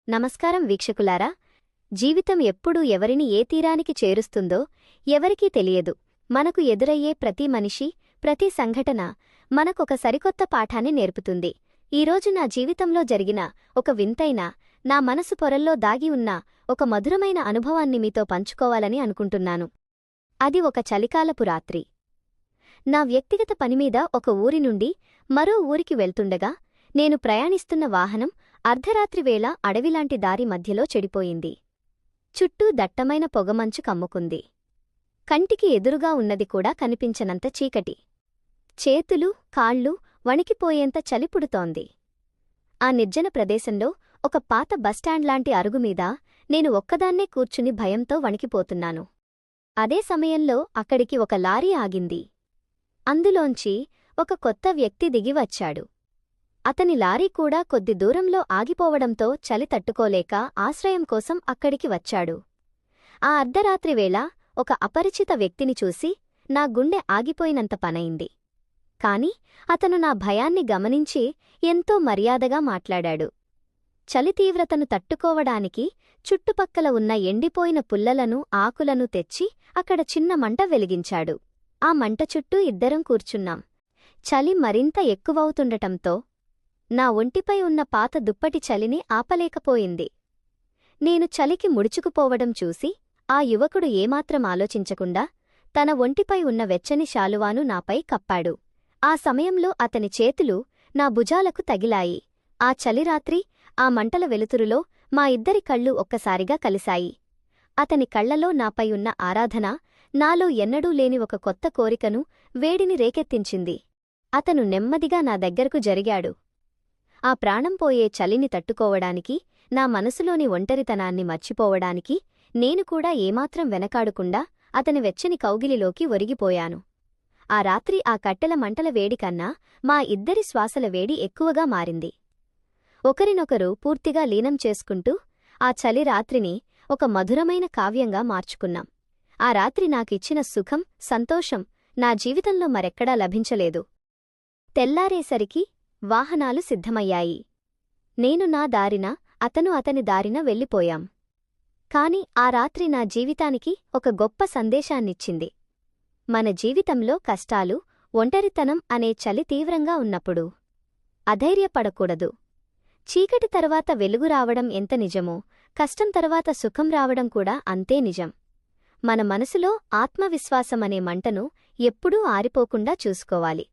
నమస్కారం వీక్షకులారా. జీవితం ఎప్పుడు ఎవరిని ఏ తీరానికి చేరుస్తుందో ఎవరికీ తెలియదు. మనకు ఎదురయ్యే ప్రతి మనిషి, ప్రతి సంఘటన మనకొక సరికొత్త పాఠాన్ని నేర్పుతుంది. ఈరోజు నా జీవితంలో జరిగిన ఒక వింతైన, నా మనసు పొరల్లో దాగి ఉన్న ఒక మధురమైన అనుభవాన్ని మీతో పంచుకోవాలని అనుకుంటున్నాను. అది ఒక చలికాలపు రాత్రి. నా వ్యక్తిగత పనిమీద ఒక ఊరి నుండి మరో ఊరికి వెళ్తుండగా నేను ప్రయాణిస్తున్న వాహనం అర్ధరాత్రివేళ అడవిలాంటి దారి మధ్యలో చెడిపోయింది. చుట్టూ దట్టమైన పొగమంచు కమ్ముకుంది. కంటికి ఎదురుగా ఉన్నది కూడా కనిపించనంత చీకటి. చేతులు, కాళ్ళు వణికిపోయేంత చలిపుడుతోంది. ఆ నిర్జన ప్రదేశంలో ఒక పాత బస్టాండ్లాంటి అరుగుమీద నేను ఒక్కదాన్నే కూర్చుని భయంతో వణికిపోతున్నాను. అదే సమయంలో అక్కడికి ఒక లారీ ఆగింది. అందులోంచి ఒక కొత్త వ్యక్తి దిగివచ్చాడు. అతని లారీ కూడా కొద్ది దూరంలో ఆగిపోవడంతో చలి తట్టుకోలేక ఆశ్రయం కోసం అక్కడికి వచ్చాడు. ఆ అర్ధరాత్రివేళ ఒక అపరిచిత వ్యక్తిని చూసి నా గుండె ఆగిపోయినంత పనైంది. కాని అతను నా భయాన్ని గమనించి ఎంతో మర్యాదగా మాట్లాడాడు. చలి తీవ్రతను తట్టుకోవడానికి చుట్టుపక్కల ఉన్న ఎండిపోయిన పుల్లలను, ఆకులను తెచ్చి అక్కడ చిన్న మంట వెలిగించాడు. ఆ మంట చుట్టూ ఇద్దరం కూర్చున్నాం. చలి మరింత ఎక్కువవుతుండటంతో నా ఒంటిపై ఉన్న పాత దుప్పటి చలిని ఆపలేకపోయింది. నేను చలికి ముడుచుకుపోవడం చూసి ఆ యువకుడు ఏమాత్రం ఆలోచించకుండా తన ఒంటిపై ఉన్న వెచ్చని శాలువాను నాపై కప్పాడు. ఆ సమయంలో అతని చేతులు నా భుజాలకు తగిలాయి. ఆ చలిరాత్రి, ఆ మంటల వెలుతురులో మా ఇద్దరి కళ్ళు ఒక్కసారిగా కలిశాయి. అతని కళ్లలో నాపై ఉన్న ఆరాధన నాలో ఎన్నడూ లేని ఒక కొత్త కోరికను, వేడిని రేకెత్తించింది. అతను నెమ్మదిగా నా దగ్గరకు జరిగాడు. ఆ ప్రాణం పోయే చలిని తట్టుకోవడానికి, నా మనసులోని ఒంటరితనాన్ని మర్చిపోవడానికి నేను కూడా ఏమాత్రం వెనకాడకుండా అతని వెచ్చని కౌగిలిలోకి ఒరిగిపోయాను. ఆ రాత్రి ఆ కట్టెల మంటల వేడికన్నా మా ఇద్దరి శ్వాసల వేడి ఎక్కువగా మారింది. ఒకరినొకరు పూర్తిగా లీనం చేసుకుంటూ ఆ చలి రాత్రిని ఒక మధురమైన కావ్యంగా మార్చుకున్నాం. ఆ రాత్రి నాకిచ్చిన సుఖం, సంతోషం నా జీవితంలో మరెక్కడా లభించలేదు. తెల్లారేసరికి వాహనాలు సిద్ధమయ్యాయి. నేను నా దారిన, అతను అతని దారిన వెళ్ళిపోయాం. కాని ఆ రాత్రి నా జీవితానికి ఒక గొప్ప సందేశాన్నిచ్చింది. మన జీవితంలో కష్టాలు, ఒంటరితనం అనే చలి తీవ్రంగా ఉన్నప్పుడు అధైర్యపడకూడదు. చీకటి తర్వాత వెలుగు రావడం ఎంత నిజమో, కష్టం తర్వాత సుఖం రావడం కూడా అంతే నిజం. మన మనసులో ఆత్మవిశ్వాసమనే మంటను ఎప్పుడూ ఆరిపోకుండా చూసుకోవాలి.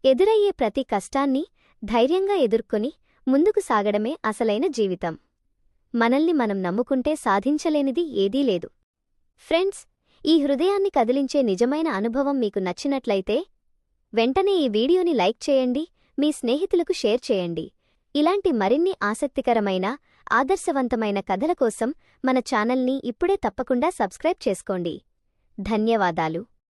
ఎదురయ్యే ప్రతి కష్టాన్ని ధైర్యంగా ఎదుర్కొని ముందుకు సాగడమే అసలైన జీవితం. మనల్ని మనం నమ్ముకుంటే సాధించలేనిది ఏదీ లేదు. ఫ్రెండ్స్, ఈ హృదయాన్ని కదిలించే నిజమైన అనుభవం మీకు నచ్చినట్లయితే వెంటనే ఈ వీడియోని లైక్ చేయండి, మీ స్నేహితులకు షేర్ చేయండి. ఇలాంటి మరిన్ని ఆసక్తికరమైన, ఆదర్శవంతమైన కథల కోసం మన ఛానల్ని ఇప్పుడే తప్పకుండా సబ్స్క్రైబ్ చేసుకోండి. ధన్యవాదాలు.